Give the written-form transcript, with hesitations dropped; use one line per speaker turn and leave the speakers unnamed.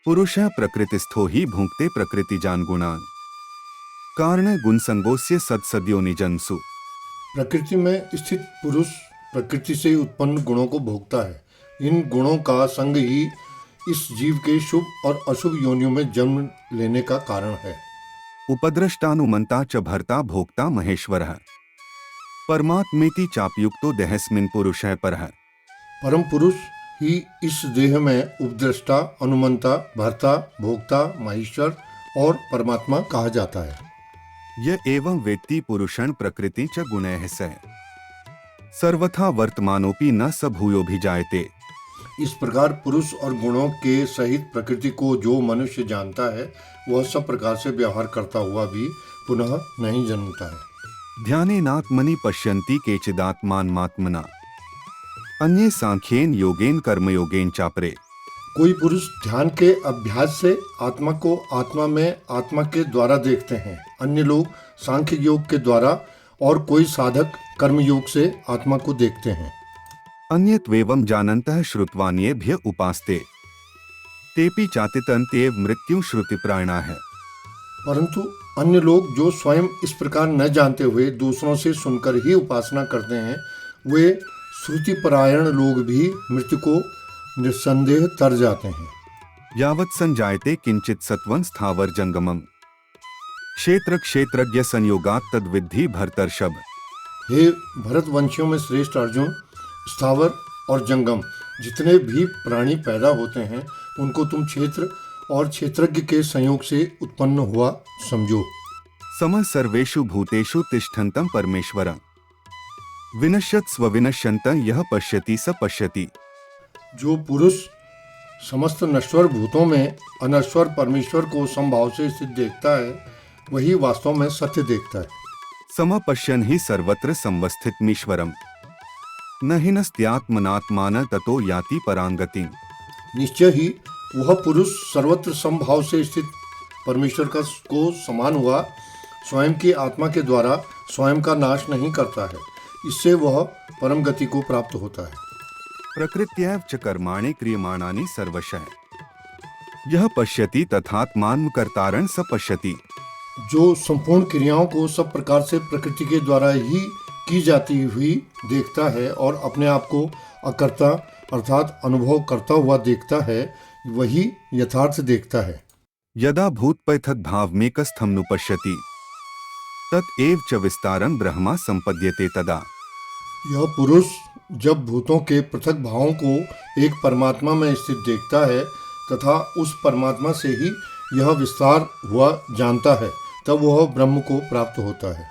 पुरुषः प्रकृतिस्थो हि भुङ्क्ते प्रकृतिजान् गुणान् कारण गुणसंगोस्य सत्सद्यो निजन्सु।
प्रकृति में स्थित पुरुष प्रकृति से उत्पन्न गुणों को भोगता है। इन गुणों का संग ही इस जीव के शुभ और अशुभ योनियों में जन्म लेने का कारण है।
उपद्रष्टानुमंता च भर्ता भोक्ता महेश्वरः परमात्मेति चाप्युक्तो देहस्मिन् पुरुषः परः।
परम पुरुष ही इस देह में उपद्रष्टा, अनुमंता, भर्ता, भोक्ता, महेश्वर और परमात्मा कहा जाता है।
य एवं वेत्ति पुरुषं प्रकृति च गुणैः सह सर्वथा वर्तमानोपि न स भूयोभिजायते।
इस प्रकार पुरुष और गुणों के सहित प्रकृति को जो मनुष्य जानता है वह सब प्रकार से व्यवहार करता हुआ भी पुनः नहीं जन्मता है।
ध्यानेनात्मनि पश्यन्ति केचिदात्मानमात्मना अन्ये सांख्येन योगेन कर्मयोगेन चापरे।
कोई पुरुष ध्यान के अभ्यास से आत्मा को आत्मा में आत्मा के द्वारा देखते हैं, अन्य लोग सांख्य योग के द्वारा और कोई साधक कर्म योग से आत्मा को देखते हैं।
अन्यत्वेवं जानन्तः श्रुत्वान्येभ्य उपास्ते तेपि चातितन्त्येव मृत्युं श्रुतिप्रायणाः।
परंतु अन्य लोग जो स्वयं इस प्रकार न जानते हुए दूसरों से सुनकर ही उपासना करते हैं, वे श्रुतिपरायण लोग भी मृत्यु को निस्संदेह तर जाते हैं।
यावत् संजायते किंचित सत्वं स्थावर जंगमम् क्षेत्र क्षेत्रज्ञ संयोगात् तद्विद्धि भरतर्षभ।
हे भरतवंशियों में श्रेष्ठ अर्जुन, स्थावर और जंगम जितने भी प्राणी पैदा होते हैं उनको तुम क्षेत्र और क्षेत्रज्ञ के संयोग से उत्पन्न हुआ समझो।
समः सर्वेषु भूतेषु तिष्ठन्तं परमेश्वरं विनश्यत् स्वविनश्यन्तं यः पश्यति स पश्यति।
जो पुरुष समस्त नश्वर भूतों में अनश्वर परमेश्वर को समभाव से स्थित देखता है वही वास्तव में सत्य देखता है।
समपश्यन् हि सर्वत्र संवस्थितमीश्वरम् न हिनस्त्यात्मनात्मान ततो याति परांगतिम्।
निश्चय ही वह पुरुष सर्वत्र समभाव से स्थित परमेश्वर को समान हुआ स्वयं की आत्मा के द्वारा स्वयं का नाश नहीं करता है, इससे वह परम गति को प्राप्त होता है।
प्रकृत्यैव च कर्माणि क्रियमाणानि सर्वशः यः पश्यति तथात्मानं कर्तारं स पश्यति।
जो संपूर्ण क्रियाओं को सब प्रकार से प्रकृति के द्वारा ही की जाती हुई देखता है और अपने आप को अकर्ता अर्थात अनुभव करता हुआ देखता है, वही यथार्थ देखता है।
यदा भूतपैथद्भावमेकस्थं नुपश्यति तत् एव च विस्तारं ब्रह्मा संपद्यते तदा।
यह पुरुष जब भूतों के पृथक भावों को एक परमात्मा में स्थित देखता है तथा उस परमात्मा से ही यह विस्तार हुआ जानता है, तब वह ब्रह्म को प्राप्त होता है।